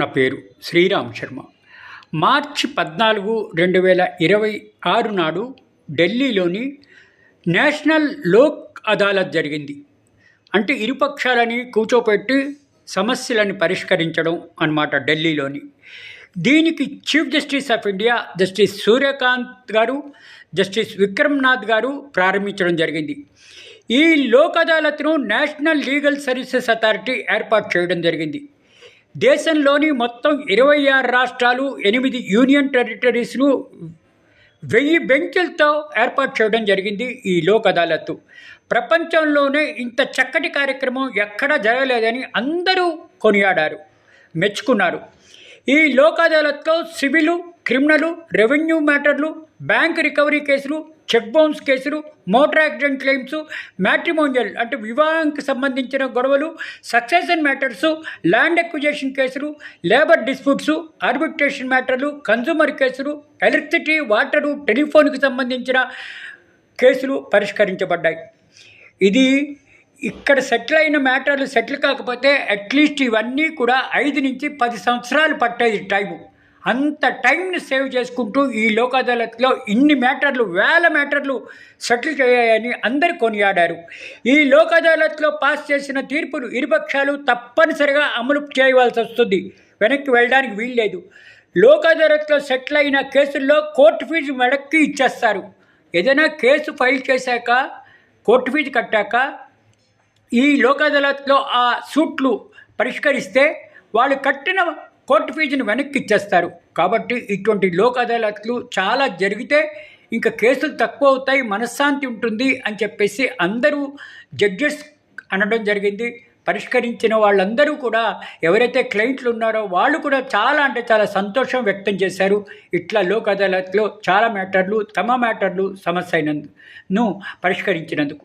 నా పేరు శ్రీరామ్ శర్మ. మార్చి 14, 2026 నాడు ఢిల్లీలోని నేషనల్ లోక్ అదాలత్ జరిగింది. అంటే ఇరుపక్షాలని కూర్చోపెట్టి సమస్యలను పరిష్కరించడం అన్నమాట ఢిల్లీలోని. దీనికి chief justice of India justice Suryakant గారు, జస్టిస్ విక్రమ్నాథ్ గారు ప్రారంభించడం జరిగింది. ఈ లోక్ అదాలత్ను నేషనల్ లీగల్ సర్వీసెస్ అథారిటీ ఏర్పాటు చేయడం జరిగింది. దేశంలోని మొత్తం 26 రాష్ట్రాలు, 8 యూనియన్ టెరిటరీస్ను 1000 బెంచ్లతో ఏర్పాటు చేయడం జరిగింది. ఈ లోక్ అదాలత్ ప్రపంచంలోనే ఇంత చక్కటి కార్యక్రమం ఎక్కడా జరగలేదని అందరూ కొనియాడారు, మెచ్చుకున్నారు. ఈ లోక్ అదాలత్లో సివిలు, క్రిమినల్, రెవెన్యూ మ్యాటర్లు, బ్యాంక్ రికవరీ కేసులు, చెక్ బౌన్స్ కేసులు, మోటార్ యాక్సిడెంట్ క్లెయిమ్స్, మ్యాట్రిమోనియల్ అంటే వివాహానికి సంబంధించిన గొడవలు, సక్సెషన్ మ్యాటర్సు, ల్యాండ్ ఎక్విజేషన్ కేసులు, లేబర్ డిస్ప్యూట్స్, ఆర్బిట్రేషన్ మ్యాటర్లు, కన్జ్యూమర్ కేసులు, ఎలక్ట్రిసిటీ, వాటరు, టెలిఫోన్కి సంబంధించిన కేసులు పరిష్కరించబడ్డాయి. ఇది ఇక్కడ సెటిల్ అయిన మ్యాటర్లు సెటిల్ కాకపోతే అట్లీస్ట్ ఇవన్నీ కూడా 5 నుంచి 10 సంవత్సరాలు పట్టేది టైము. అంత టైంని సేవ్ చేసుకుంటూ ఈ లోక్ అదాలత్లో ఇన్ని మ్యాటర్లు, 1000 మ్యాటర్లు సెటిల్ చేయాలని అందరు కొనియాడారు. ఈ లోక్ అదాలత్లో పాస్ చేసిన తీర్పులు ఇరుపక్షాలు తప్పనిసరిగా అమలు చేయవలసి వస్తుంది, వెనక్కి వెళ్ళడానికి వీల్లేదు. లోక్ అదాలత్లో సెటిల్ అయిన కేసుల్లో కోర్టు ఫీజు వెనక్కి ఇచ్చేస్తారు. ఏదైనా కేసు ఫైల్ చేశాక కోర్టు ఫీజు కట్టాక ఈ లోక్ అదాలత్లో ఆ సూట్లు పరిష్కరిస్తే వాళ్ళు కట్టిన కోర్టు ఫీజుని వెనక్కి ఇచ్చేస్తారు. కాబట్టి ఇటువంటి లోక్ అదాలత్లు చాలా జరిగితే ఇంకా కేసులు తక్కువ అవుతాయి, మనశ్శాంతి ఉంటుంది అని చెప్పేసి అందరూ జడ్జెస్ అనడం జరిగింది. పరిష్కరించిన వాళ్ళందరూ కూడా ఎవరైతే క్లయింట్లు ఉన్నారో వాళ్ళు కూడా చాలా అంటే చాలా సంతోషం వ్యక్తం చేశారు. ఇట్లా లోక్ అదాలత్లో చాలా మ్యాటర్లు, తమ మ్యాటర్లు సమస్య అయినందుకు పరిష్కరించినందుకు.